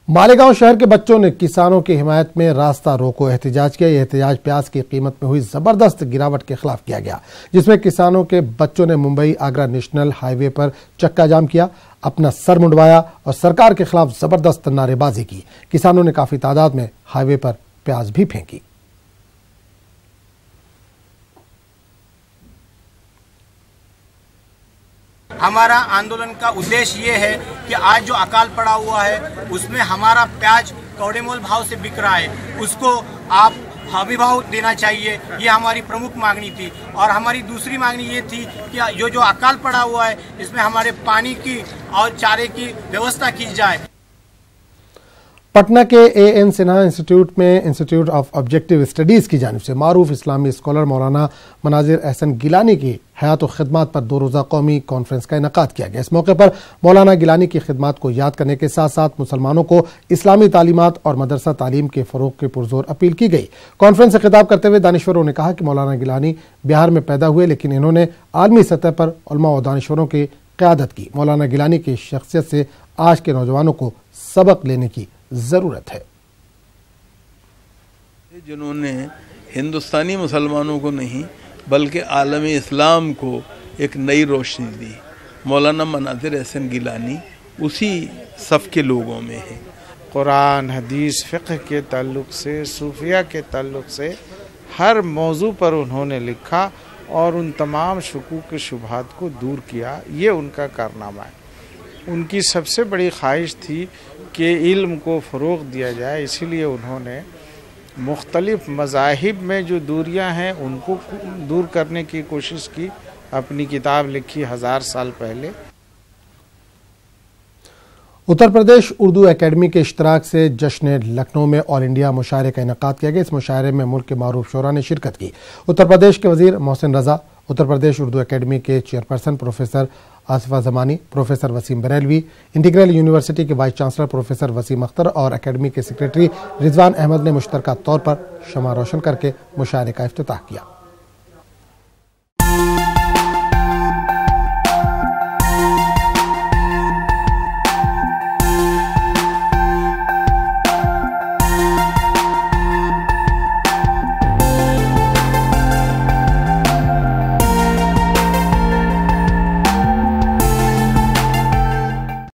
मालेगांव शहर के बच्चों ने किसानों की हिमायत में रास्ता रोको एहतजाज किया। यह एहतजाज प्याज की कीमत में हुई जबरदस्त गिरावट के खिलाफ किया गया, जिसमें किसानों के बच्चों ने मुंबई आगरा नेशनल हाईवे पर चक्का जाम किया, अपना सर मुंडवाया और सरकार के खिलाफ जबरदस्त नारेबाजी की। किसानों ने काफी तादाद में हाईवे पर प्याज भी फेंकी। हमारा आंदोलन का उद्देश्य ये है कि आज जो अकाल पड़ा हुआ है उसमें हमारा प्याज कौड़े मोल भाव से बिक रहा है, उसको आप हमी भाव देना चाहिए। ये हमारी प्रमुख मांगनी थी। और हमारी दूसरी मांगनी ये थी कि जो अकाल पड़ा हुआ है इसमें हमारे पानी की और चारे की व्यवस्था की जाए। पटना के A.N. सिन्हा इंस्टीट्यूट में इंस्टीट्यूट ऑफ ऑब्जेक्टिव स्टडीज की जानिब से मारूफ इस्लामी स्कॉलर मौलाना मनाजिर एहसन गिलानी की हयात व खिदमात पर 2 रोज़ा कौमी कॉन्फ्रेंस का इनेकाद किया गया। इस मौके पर मौलाना गिलानी की खिदमात को याद करने के साथ साथ मुसलमानों को इस्लामी तालीमात और मदरसा तालीम के फ़रोग़ की पुरज़ोर अपील की गई। कॉन्फ्रेंस से खिताब करते हुए दानिश्वरों ने कहा कि मौलाना गिलानी बिहार में पैदा हुए, लेकिन इन्होंने आलमी सतह पर उलमा व दानिश्वरों की क़यादत की। मौलाना गिलानी की शख्सियत से आज के नौजवानों को सबक लेने की ज़रूरत है। जिन्होंने हिंदुस्तानी मुसलमानों को नहीं बल्कि आलम इस्लाम को एक नई रोशनी दी, मौलाना मनाजिर एहसन गिलानी उसी सफ़ के लोगों में है। कुरान हदीस फ़िक़्ह के ताल्लुक़ से, सूफिया के ताल्लुक़ से हर मौजू पर उन्होंने लिखा और उन तमाम शुकूक शुबहात को दूर किया। ये उनका कारनामा है। उनकी सबसे बड़ी ख्वाहिश थी कि इल्म को फ़रोग़ दिया जाए, इसीलिए उन्होंने मुख्तलिफ़ मज़ाहिब में जो दूरियां हैं उनको दूर करने की कोशिश की। अपनी किताब लिखी 1000 साल पहले। उत्तर प्रदेश उर्दू एकेडमी के इश्तराक से जश्न लखनऊ में ऑल इंडिया मुशायरे का इनेकाद किया गया। इस मुशायरे में मुल्क के मारूफ शोरा ने शिरकत की। उत्तर प्रदेश के वज़ीर मोहसिन रज़ा, उत्तर प्रदेश उर्दू एकेडमी के chairperson professor Asifa Zamani, professor Wasim Barelvi, integral university के vice chancellor professor Wasim Akhtar और एकेडमी के सेक्रेटरी रिजवान अहमद ने मुश्तरका तौर पर शमा रोशन करके मुशायरे का इफ्तिताह किया।